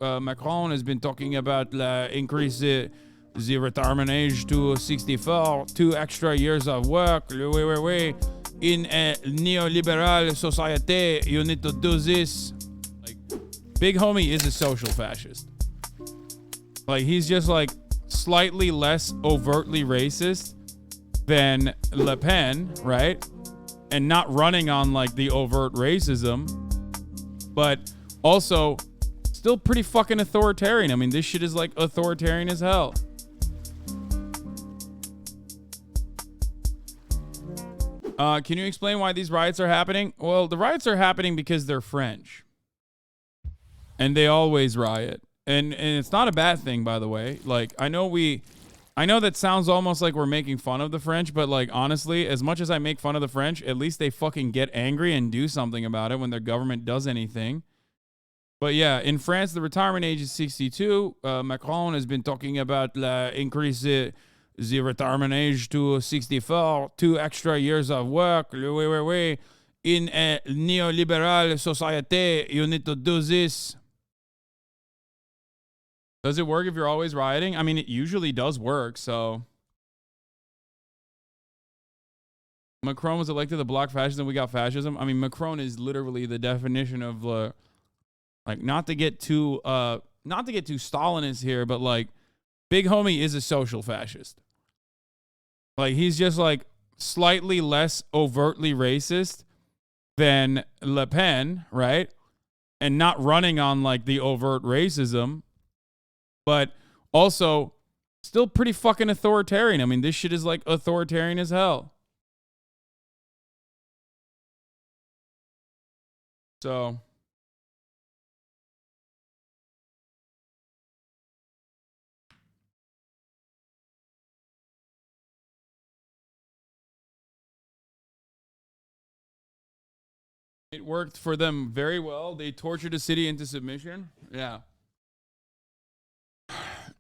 Macron has been talking about increase the retirement age to 64, 2 extra years of work. In a neoliberal society, you need to do this. Like, Big Homie is a social fascist. Like, he's just like slightly less overtly racist than Le Pen, right? And not running on like the overt racism, but also still pretty fucking authoritarian. I mean, this shit is like authoritarian as hell. Can you explain why these riots are happening? Well, the riots are happening because they're French. And they always riot. And it's not a bad thing, by the way. Like, I know that sounds almost like we're making fun of the French, but like, honestly, as much as I make fun of the French, at least they fucking get angry and do something about it when their government does anything. But yeah, in France, the retirement age is 62. Macron has been talking about increase the retirement age to 64, 2 extra years of work. In a neoliberal society, you need to do this. Does it work if you're always rioting? I mean, it usually does work, so. Macron was elected to block fascism. We got fascism. I mean, Macron is literally the definition of, like, not to get too Stalinist here, but like, Big Homie is a social fascist. Like, he's just like slightly less overtly racist than Le Pen, right? And not running on like the overt racism, but also still pretty fucking authoritarian. I mean, this shit is like authoritarian as hell. So. It worked for them very well. They tortured a city into submission. Yeah.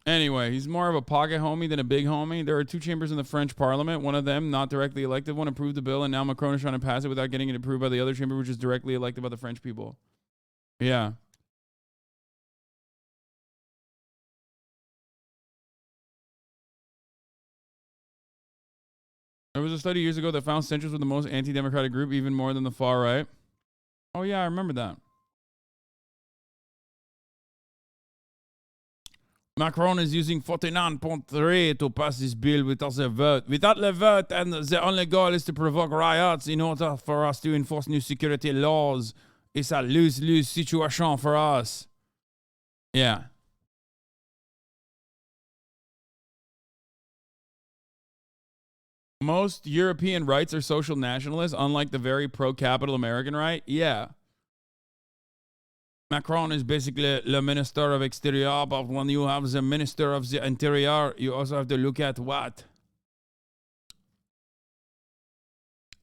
Anyway, he's more of a pocket homie than a big homie. There are two chambers in the French parliament. One of them, not directly elected one, approved the bill, and now Macron is trying to pass it without getting it approved by the other chamber, which is directly elected by the French people. Yeah. There was a study years ago that found centrists were the most anti-democratic group, even more than the far right. Oh, yeah, I remember that. Macron is using 49.3 to pass this bill without the vote. Without the vote, and the only goal is to provoke riots in order for us to enforce new security laws. It's a lose-lose situation for us. Yeah. Most European rights are social nationalists, unlike the very pro-capital American right. Yeah. Macron is basically the minister of exterior, but when you have the minister of the interior, you also have to look at what?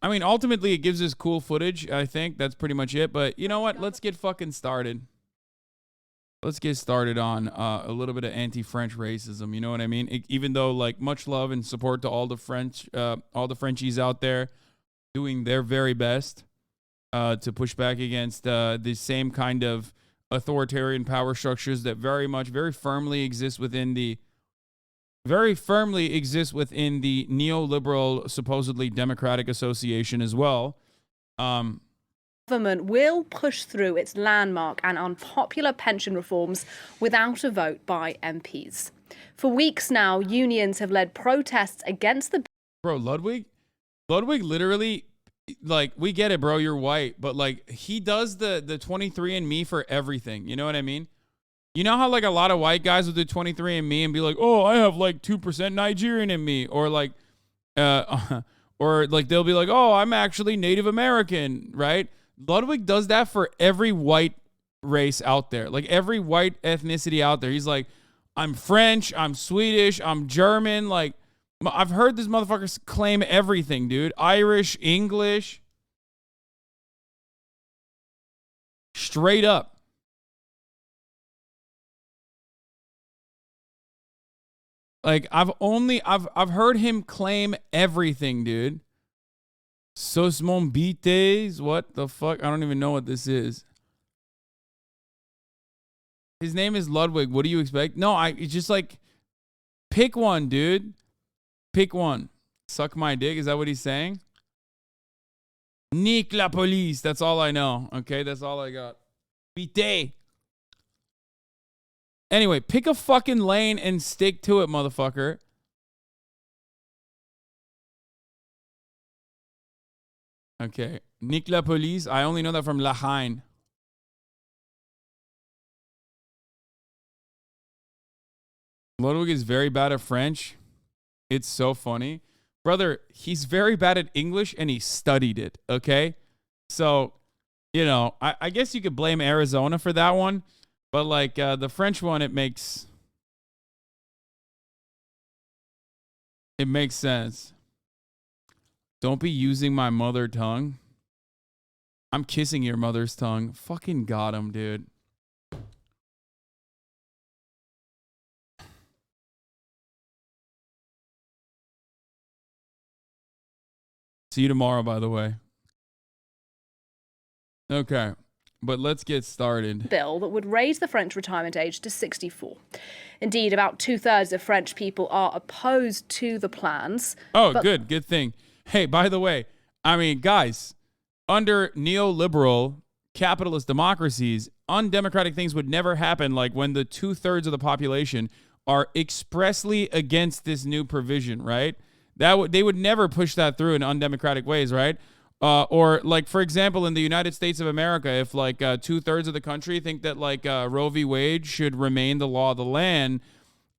I mean, ultimately, it gives us cool footage, I think. That's pretty much it. But you know what? Let's get fucking started. Let's get started on a little bit of anti-French racism. You know what I mean? Even though, like, much love and support to all the Frenchies out there doing their very best to push back against the same kind of authoritarian power structures that very firmly exist within the neoliberal, supposedly democratic association as well. Government will push through its landmark and unpopular pension reforms without a vote by MPs. For weeks now, unions have led protests against the... Bro, Ludwig literally, like, we get it, bro, you're white, but like, he does the 23andMe for everything. You know what I mean? You know how like a lot of white guys will do 23andMe and be like, oh, I have like 2% Nigerian in me, or like, or like they'll be like, oh, I'm actually Native American, right? Ludwig does that for every white race out there, like every white ethnicity out there. He's like, I'm French, I'm Swedish, I'm German. Like, I've heard this motherfucker claim everything, dude. Irish, English. Straight up. Like, I've heard him claim everything, dude. Sos mon bites. What the fuck? I don't even know what this is. His name is Ludwig. What do you expect? No, it's just like, pick one, dude. Pick one. Suck my dick. Is that what he's saying? Nique la police. That's all I know. Okay, that's all I got. Vite. Anyway, pick a fucking lane and stick to it, motherfucker. Okay. Nique la police. I only know that from La Haine. Ludwig is very bad at French. It's so funny. Brother, he's very bad at English and he studied it, okay? So, you know, I guess you could blame Arizona for that one. But, like, the French one, it makes sense. Don't be using my mother tongue. I'm kissing your mother's tongue. Fucking got him, dude. See you tomorrow, by the way. Okay, but let's get started. Bill that would raise the French retirement age to 64. Indeed, about 2/3 of French people are opposed to the plans. Oh, good thing. Hey, by the way, I mean, guys, under neoliberal capitalist democracies, undemocratic things would never happen, like when the 2/3 of the population are expressly against this new provision, right? They would never push that through in undemocratic ways, right? Or like, for example, in the United States of America, if like 2/3 of the country think that like Roe v. Wade should remain the law of the land,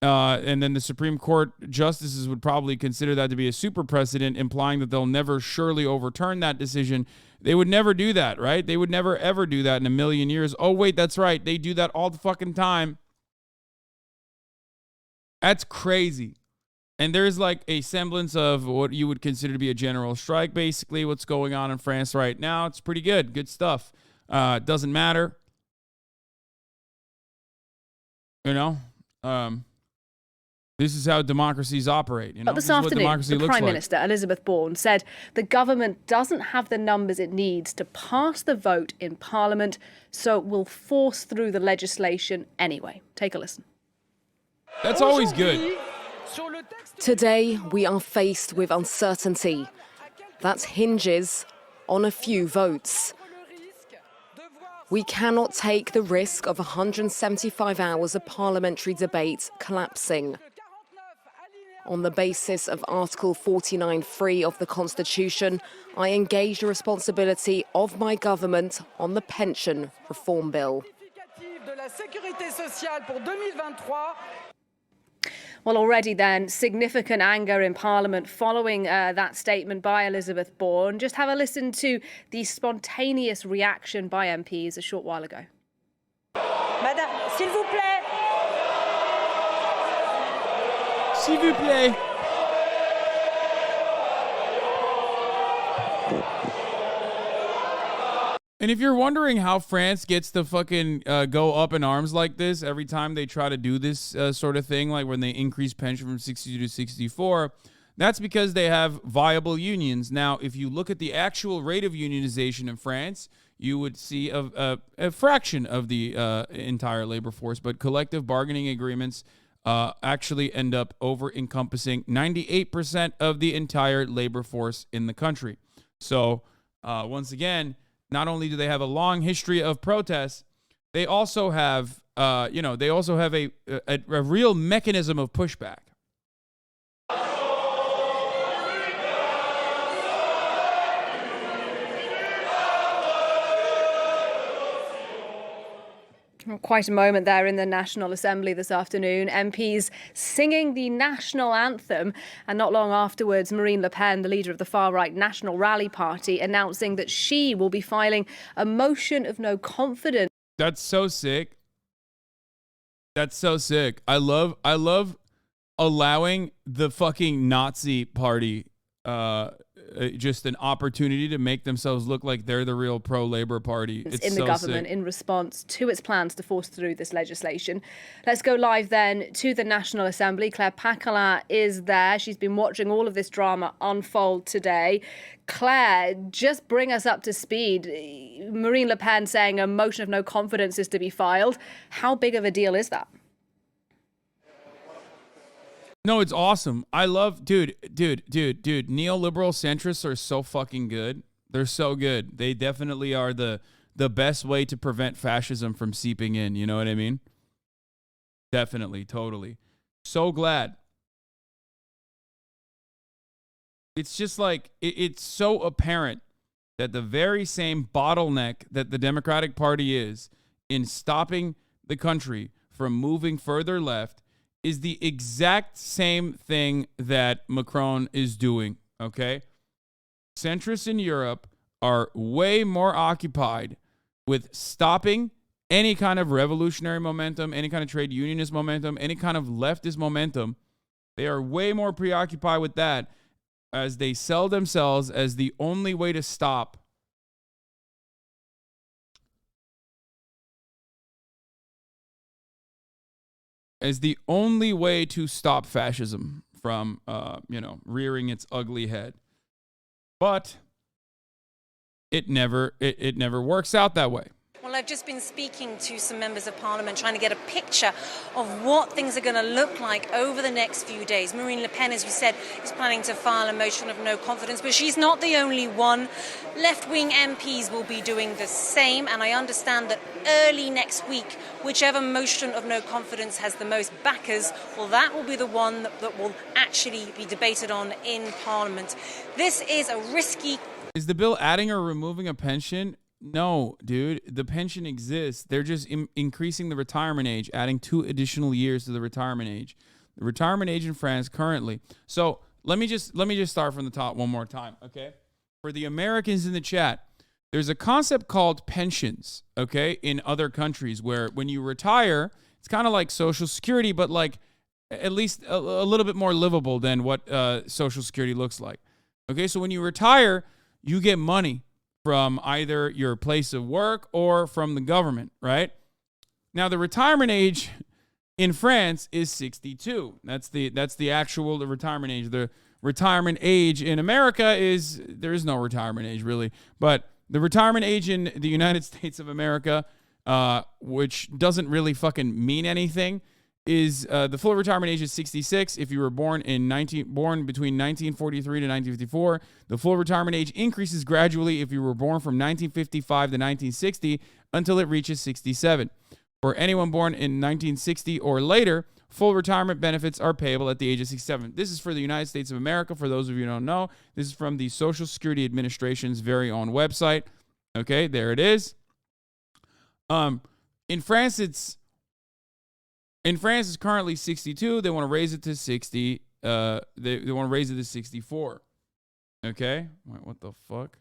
and then the Supreme Court justices would probably consider that to be a super precedent, implying that they'll never surely overturn that decision. They would never do that, right? They would never ever do that in a million years. Oh wait, that's right. They do that all the fucking time. That's crazy. And there's like a semblance of what you would consider to be a general strike, basically what's going on in France right now. It's pretty good. Good stuff. Doesn't matter. You know? This is how democracies operate. You know? But this afternoon, the Prime Minister, Elizabeth Bourne, said the government doesn't have the numbers it needs to pass the vote in Parliament, so it will force through the legislation anyway. Take a listen. That's always good. Today, we are faced with uncertainty that hinges on a few votes. We cannot take the risk of 175 hours of parliamentary debate collapsing. On the basis of Article 49(3) of the Constitution, I engage the responsibility of my government on the pension reform bill. Well, already then, significant anger in Parliament following that statement by Elizabeth Bourne. Just have a listen to the spontaneous reaction by MPs a short while ago. Madame, s'il vous plaît. S'il vous plaît. And if you're wondering how France gets to fucking go up in arms like this every time they try to do this sort of thing, like when they increase pension from 62 to 64, that's because they have viable unions. Now, if you look at the actual rate of unionization in France, you would see a fraction of the entire labor force, but collective bargaining agreements actually end up over-encompassing 98% of the entire labor force in the country. So, once again, not only do they have a long history of protests, they also have, a real mechanism of pushback. Quite a moment there in the National Assembly this afternoon. MPs singing the national anthem, and not long afterwards, Marine Le Pen, the leader of the far-right National Rally Party, announcing that she will be filing a motion of no confidence. That's so sick. That's so sick. I love allowing the fucking Nazi party just an opportunity to make themselves look like they're the real pro-labor party. It's in the so government sick. in response to its plans to force through this legislation. Let's go live then to the National Assembly. Claire Pacala is there. She's been watching all of this drama unfold today. Claire, just bring us up to speed. Marine Le Pen saying a motion of no confidence is to be filed. How big of a deal is that? No, it's awesome. I love, dude. Neoliberal centrists are so fucking good. They're so good. They definitely are the best way to prevent fascism from seeping in. You know what I mean? Definitely, totally. So glad. It's just like, it's so apparent that the very same bottleneck that the Democratic Party is in stopping the country from moving further left is the exact same thing that Macron is doing, okay? Centrists in Europe are way more occupied with stopping any kind of revolutionary momentum, any kind of trade unionist momentum, any kind of leftist momentum. They are way more preoccupied with that as they sell themselves as the only way to stop fascism from, rearing its ugly head. But it never works out that way. Well, I've just been speaking to some members of Parliament trying to get a picture of what things are going to look like over the next few days. Marine Le Pen, as we said, is planning to file a motion of no confidence, but she's not the only one. Left-wing MPs will be doing the same, and I understand that early next week, whichever motion of no confidence has the most backers, well, that will be the one that will actually be debated on in Parliament. This is a risky... Is the bill adding or removing a pension? No, dude. The pension exists. They're just increasing the retirement age, adding 2 additional years to the retirement age. The retirement age in France currently. So let me just start from the top one more time, okay? For the Americans in the chat, there's a concept called pensions, okay, in other countries where when you retire, it's kind of like Social Security, but like at least a little bit more livable than what Social Security looks like. Okay, so when you retire, you get money from either your place of work or from the government, right? Now, the retirement age in France is 62. That's the actual retirement age. The retirement age in America there is no retirement age, really. But the retirement age in the United States of America, which doesn't really fucking mean anything, is the full retirement age is 66 if you were born between 1943 to 1954. The full retirement age increases gradually if you were born from 1955 to 1960 until it reaches 67. For anyone born in 1960 or later, full retirement benefits are payable at the age of 67. This is for the United States of America. For those of you who don't know, this is from the Social Security Administration's very own website. Okay, there it is. In France, it's currently 62. They want to raise it to 60. They want to raise it to 64. Okay? Wait, what the fuck?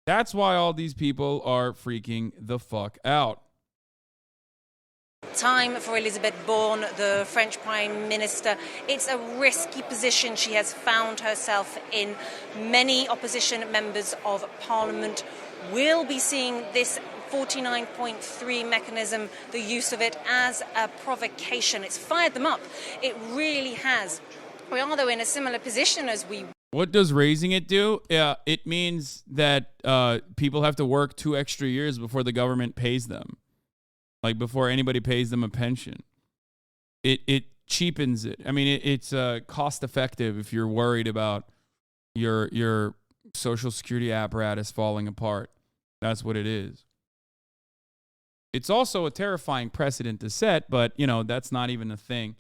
That's why all these people are freaking the fuck out. Time for Elisabeth Borne, the French Prime Minister. It's a risky position she has found herself in. Many opposition members of Parliament will be seeing this 49.3 mechanism, the use of it, as a provocation. It's fired them up. It really has. We are, though, in a similar position as we... What does raising it do? Yeah, it means that people have to work 2 extra years before the government pays them. Like, before anybody pays them a pension. It cheapens it. I mean, it's cost effective if you're worried about your Social Security apparatus falling apart. That's what it is. It's also a terrifying precedent to set, but, that's not even a thing.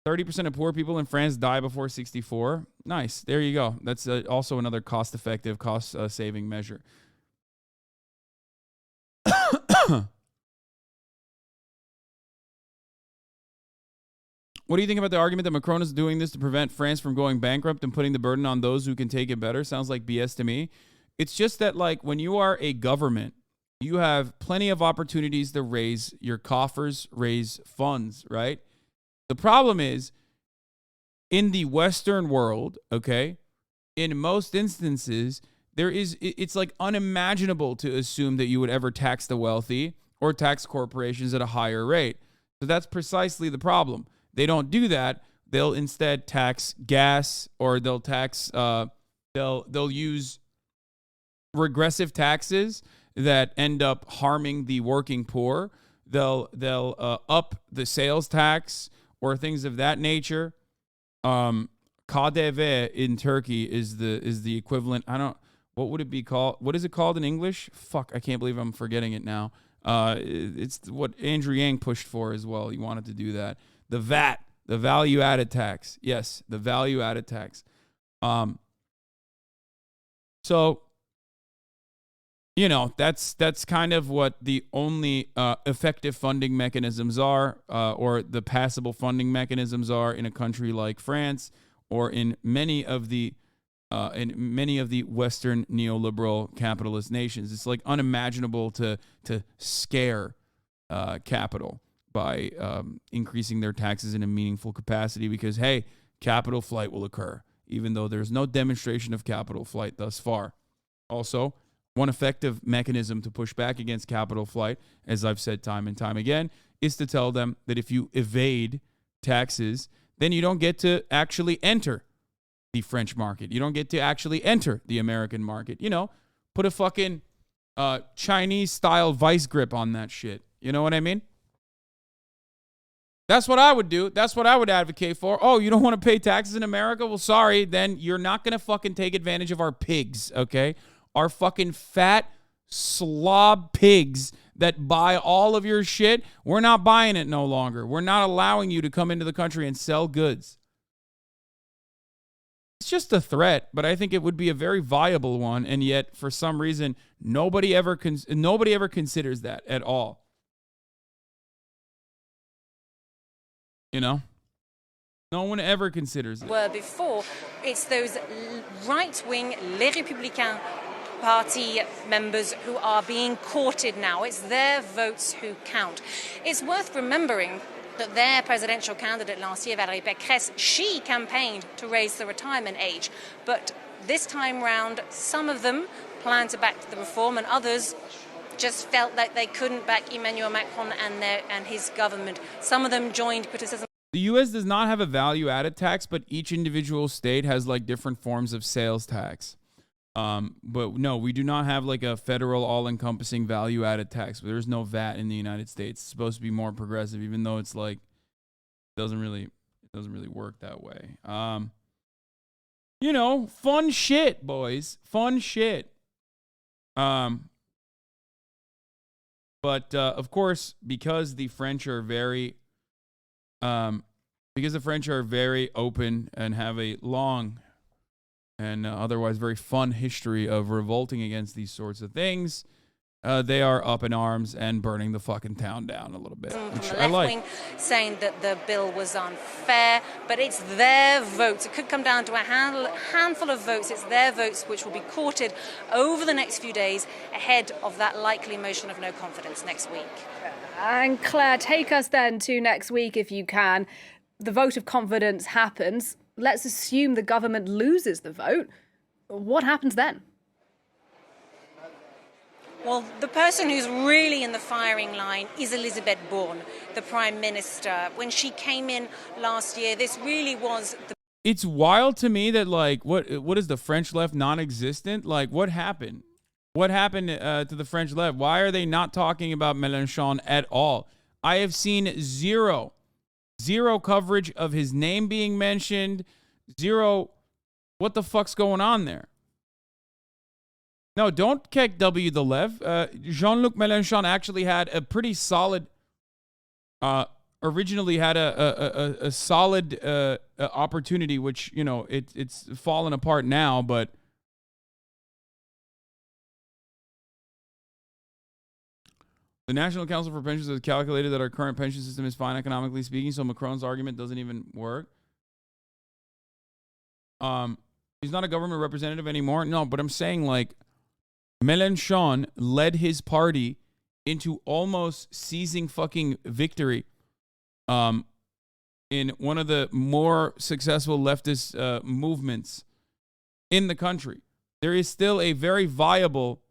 30% of poor people in France die before 64. Nice. There you go. That's also another cost-effective, cost-saving measure. What do you think about the argument that Macron is doing this to prevent France from going bankrupt and putting the burden on those who can take it better? Sounds like BS to me. It's just that, like, when you are a government, you have plenty of opportunities to raise your coffers, raise funds, right? The problem is, in the Western world, okay, in most instances, it's like unimaginable to assume that you would ever tax the wealthy or tax corporations at a higher rate. So that's precisely the problem. They don't do that. They'll instead tax gas, or they'll tax they'll use regressive taxes that end up harming the working poor. They'll up the sales tax or things of that nature. KDV in Turkey is the equivalent. What would it be called? What is it called in English? Fuck, I can't believe I'm forgetting it now. It's what Andrew Yang pushed for as well. He wanted to do that. The VAT, the value added tax. Yes, the value added tax. So, that's kind of what the only effective funding mechanisms are, or the passable funding mechanisms are in a country like France, or in many of the Western neoliberal capitalist nations. It's like unimaginable to scare capital by increasing their taxes in a meaningful capacity, because, hey, capital flight will occur, even though there's no demonstration of capital flight thus far. Also, one effective mechanism to push back against capital flight, as I've said time and time again, is to tell them that if you evade taxes, then you don't get to actually enter the French market. You don't get to actually enter the American market. Put a fucking Chinese-style vice grip on that shit. You know what I mean? That's what I would do. That's what I would advocate for. Oh, you don't want to pay taxes in America? Well, sorry, then you're not going to fucking take advantage of our pigs, okay? Our fucking fat slob pigs that buy all of your shit. We're not buying it no longer. We're not allowing you to come into the country and sell goods. It's just a threat, but I think it would be a very viable one, and yet for some reason nobody ever considers that at all. No one ever considers it. Were before, it's those right-wing Les Républicains party members who are being courted now. It's their votes who count. It's worth remembering that their presidential candidate last year, Valérie Pécresse, she campaigned to raise the retirement age. But this time round, some of them plan to back the reform, and others just felt that they couldn't back Emmanuel Macron and his government. Some of them joined criticism. The U.S. does not have a value-added tax, but each individual state has like different forms of sales tax. But no, we do not have like a federal all-encompassing value-added tax. There's no VAT in the United States. It's supposed to be more progressive, even though it's like it doesn't really work that way. Fun shit, boys. Fun shit. But of course, because the French are very open and have a long and otherwise very fun history of revolting against these sorts of things, they are up in arms and burning the fucking town down a little bit. Which I like. Wing saying that the bill was unfair, but it's their votes. It could come down to a handful of votes. It's their votes which will be courted over the next few days ahead of that likely motion of no confidence next week. And Claire, take us then to next week if you can. The vote of confidence happens. Let's assume the government loses the vote. What happens then? Well, the person who's really in the firing line is Elisabeth Borne, the Prime Minister. When she came in last year, this really was the... It's wild to me that, like, what is the French left non-existent? Like, what happened? What happened to the French left? Why are they not talking about Mélenchon at all? I have seen zero coverage of his name being mentioned. Zero. What the fuck's going on there? No, don't kick W the left. Jean-Luc Mélenchon actually had a pretty solid, originally had a solid opportunity, which, it's fallen apart now, but the National Council for Pensions has calculated that our current pension system is fine economically speaking, so Macron's argument doesn't even work. He's not a government representative anymore. No, but I'm saying, like, Mélenchon led his party into almost seizing fucking victory in one of the more successful leftist movements in the country. There is still a very viable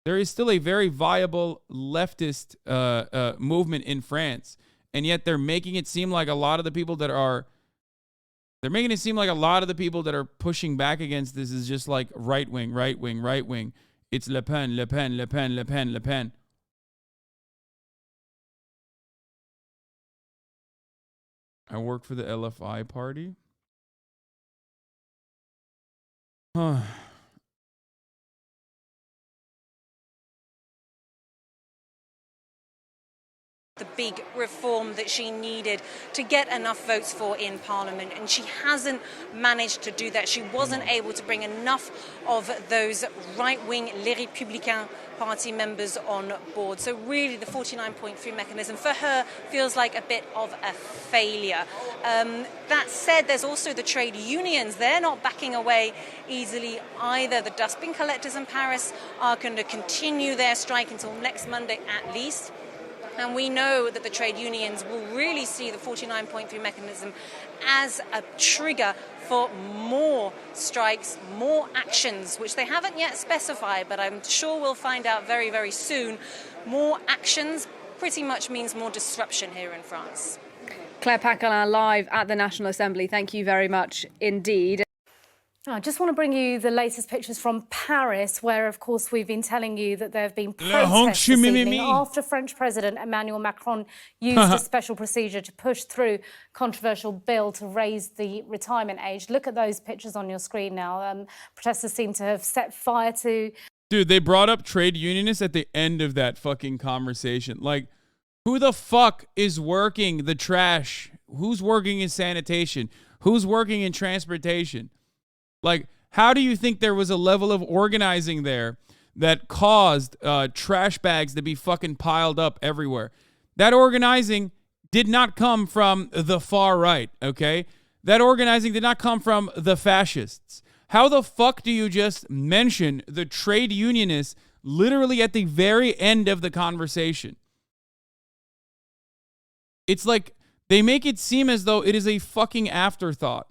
leftist movement in France, and yet they're making it seem like a lot of the people that are pushing back against this is just like right wing. It's Le Pen, Le Pen, Le Pen, Le Pen, Le Pen. I work for the LFI party. Huh. The big reform that she needed to get enough votes for in Parliament, and she hasn't managed to do that. She wasn't able to bring enough of those right-wing Les Républicains party members on board. So really the 49.3 mechanism for her feels like a bit of a failure. That said, there's also the trade unions. They're not backing away easily either. The dustbin collectors in Paris are going to continue their strike until next Monday at least. And we know that the trade unions will really see the 49.3 mechanism as a trigger for more strikes, more actions, which they haven't yet specified, but I'm sure we'll find out very, very soon. More actions pretty much means more disruption here in France. Claire Paquelin live at the National Assembly. Thank you very much indeed. I just want to bring you the latest pictures from Paris, where, of course, we've been telling you that there have been protests this evening after French President Emmanuel Macron used a special procedure to push through controversial bill to raise the retirement age. Look at those pictures on your screen now. Protesters seem to have set fire to... Dude, they brought up trade unionists at the end of that fucking conversation. Like, who the fuck is working the trash? Who's working in sanitation? Who's working in transportation? Like, how do you think there was a level of organizing there that caused trash bags to be fucking piled up everywhere? That organizing did not come from the far right, okay? That organizing did not come from the fascists. How the fuck do you just mention the trade unionists literally at the very end of the conversation? It's like they make it seem as though it is a fucking afterthought.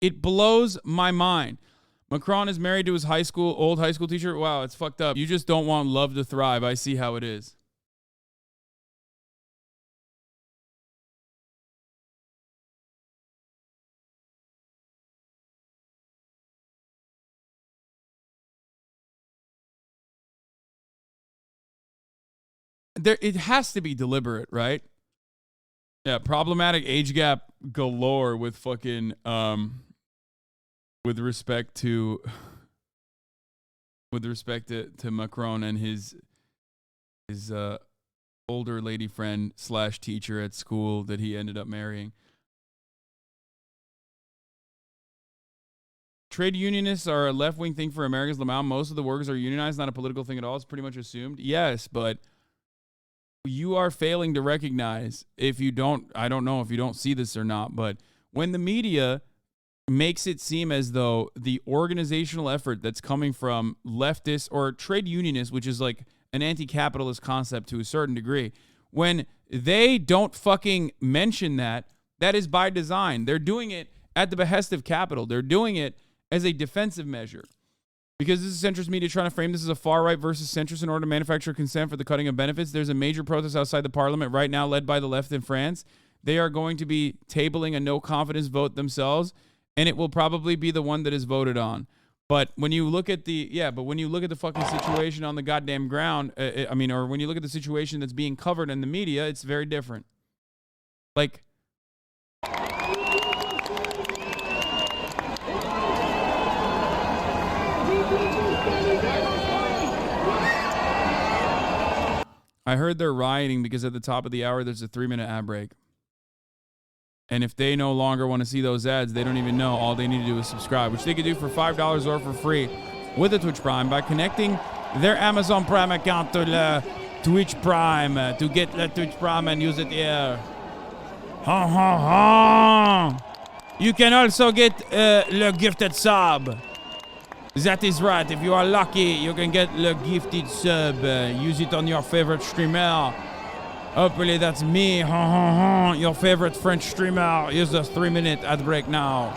It blows my mind. Macron is married to his old high school teacher. Wow, it's fucked up. You just don't want love to thrive. I see how it is. It has to be deliberate, right? Yeah, problematic age gap galore with fucking with respect to Macron and his older lady friend / teacher at school that he ended up marrying. Trade unionists are a left-wing thing for America's Lamau. Most of the workers are unionized, not a political thing at all. It's pretty much assumed. Yes, but you are failing to recognize, if you don't, I don't know if you don't see this or not, but when the media makes it seem as though the organizational effort that's coming from leftists or trade unionists, which is like an anti-capitalist concept to a certain degree, when they don't fucking mention that, that is by design. They're doing it at the behest of capital. They're doing it as a defensive measure. Because this is centrist media trying to frame this as a far-right versus centrist in order to manufacture consent for the cutting of benefits. There's a major protest outside the parliament right now led by the left in France. They are going to be tabling a no-confidence vote themselves, and it will probably be the one that is voted on. But when you look at the fucking situation on the goddamn ground, or when you look at the situation that's being covered in the media, it's very different. Like, I heard they're rioting because at the top of the hour, there's a 3-minute ad break. And if they no longer want to see those ads, they don't even know. All they need to do is subscribe, which they can do for $5 or for free with the Twitch Prime by connecting their Amazon Prime account to the Twitch Prime to get the Twitch Prime and use it here. Ha ha ha! You can also get the gifted sub. That is right. If you are lucky, you can get the gifted sub. Use it on your favorite streamer. Hopefully that's me. Your favorite French streamer. Use the 3-minute ad break now.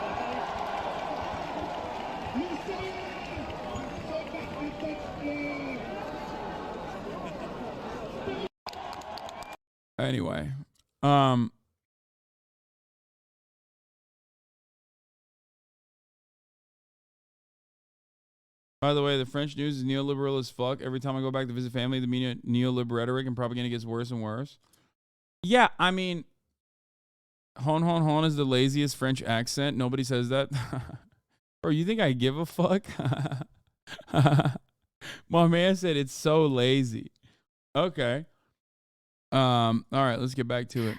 Anyway, by the way, the French news is neoliberal as fuck. Every time I go back to visit family, the media neoliberal rhetoric and propaganda gets worse and worse. Yeah, I mean, hon is the laziest French accent. Nobody says that. Bro, you think I give a fuck? My man said it's so lazy. Okay. All right, let's get back to it.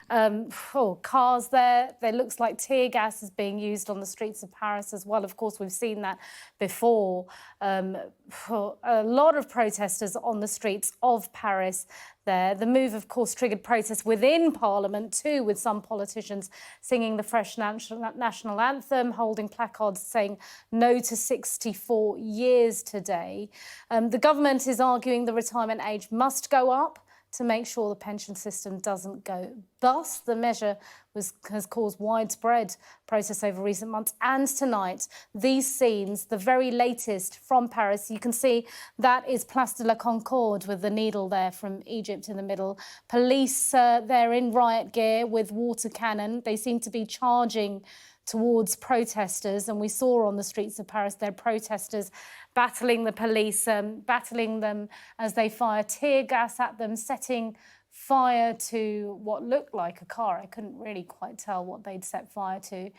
Cars there. There looks like tear gas is being used on the streets of Paris as well. Of course, we've seen that before. A lot of protesters on the streets of Paris there. The move, of course, triggered protests within Parliament too, with some politicians singing the French national anthem, holding placards saying no to 64 years today. The government is arguing the retirement age must go up to make sure the pension system doesn't go bust. The measure has caused widespread protests over recent months. And tonight, these scenes, the very latest from Paris, you can see that is Place de la Concorde with the needle there from Egypt in the middle. Police, they're in riot gear with water cannon. They seem to be charging towards protesters, and we saw on the streets of Paris there protesters battling the police, battling them as they fire tear gas at them, setting fire to what looked like a car. I couldn't really quite tell what they'd set fire to,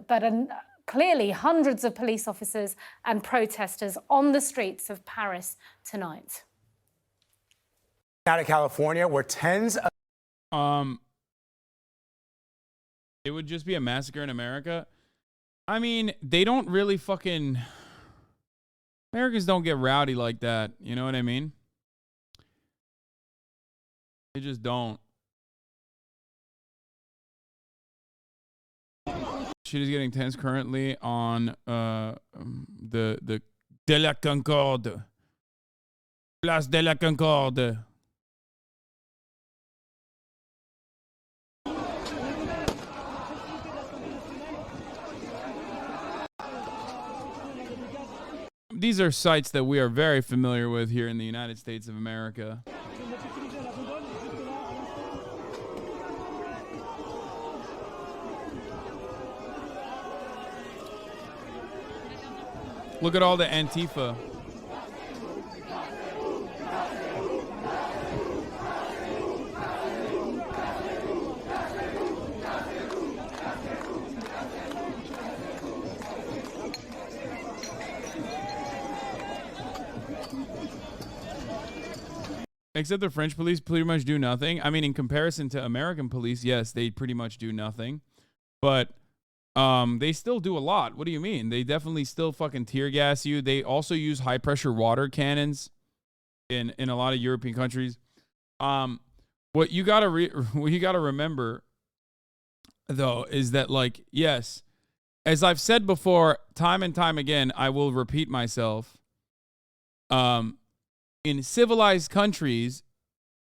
but clearly hundreds of police officers and protesters on the streets of Paris tonight. Out of California, where tens of it would just be a massacre in America. I mean, they don't really fucking... Americans don't get rowdy like that. You know what I mean? They just don't. Shit is getting tense currently on the de la Concorde. Place de la Concorde. These are sites that we are very familiar with here in the United States of America. Look at all the Antifa. Except the French police pretty much do nothing. I mean, in comparison to American police, yes, they pretty much do nothing. But they still do a lot. What do you mean? They definitely still fucking tear gas you. They also use high pressure water cannons in a lot of European countries. What you gotta remember though is that, like, yes, as I've said before, time and time again, I will repeat myself. In civilized countries,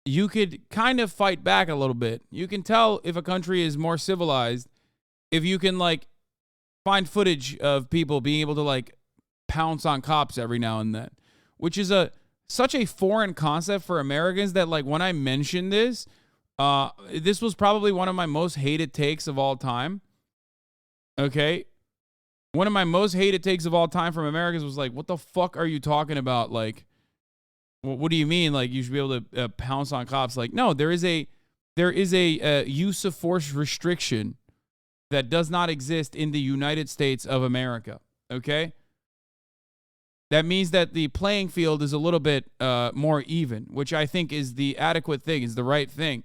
you could kind of fight back a little bit. You can tell if a country is more civilized if you can, like, find footage of people being able to, like, pounce on cops every now and then, which is such a foreign concept for Americans that, like, when I mentioned this, this was probably one of my most hated takes of all time. Okay? One of my most hated takes of all time from Americans was like, what the fuck are you talking about? Like, what do you mean? Like, you should be able to pounce on cops? Like, no, there is a use of force restriction that does not exist in the United States of America. Okay, that means that the playing field is a little bit more even, which I think is the adequate thing, is the right thing.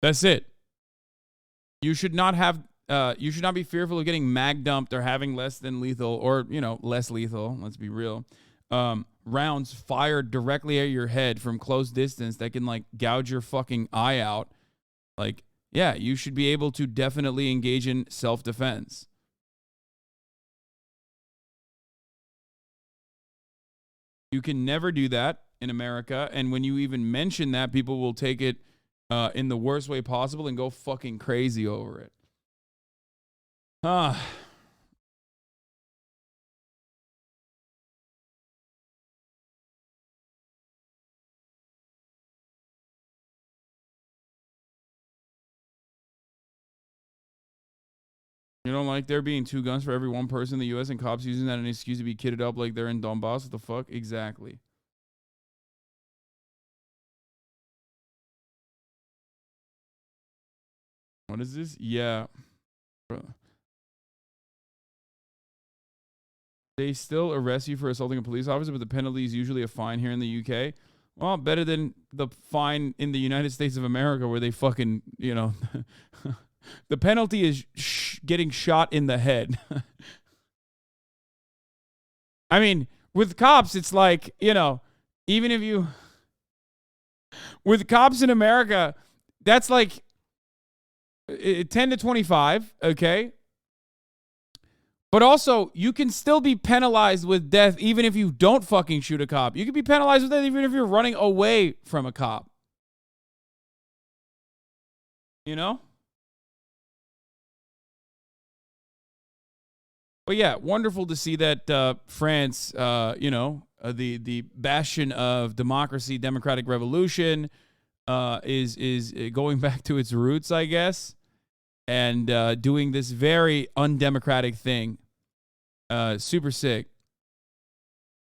That's it. You should not have. You should not be fearful of getting mag dumped or having less than lethal, or, you know, less lethal, let's be real, rounds fired directly at your head from close distance that can, like, gouge your fucking eye out. Like, yeah, you should be able to definitely engage in self-defense. You can never do that in America, and when you even mention that, people will take it in the worst way possible and go fucking crazy over it. like there being 2 guns for every 1 person in the U.S. and cops using that as an excuse to be kitted up like they're in Donbass. What the fuck? Exactly. What is this? Yeah. They still arrest you for assaulting a police officer, but the penalty is usually a fine here in the UK. Well, better than the fine in the United States of America where they fucking, you know, the penalty is getting shot in the head. I mean, with cops, it's like, you know, even if you, with cops in America, that's like 10 to 25, okay? But also, you can still be penalized with death even if you don't fucking shoot a cop. You can be penalized with death even if you're running away from a cop. You know? But yeah, wonderful to see that France, you know, the bastion of democracy, democratic revolution, is going back to its roots, I guess, and doing this very undemocratic thing. Super sick.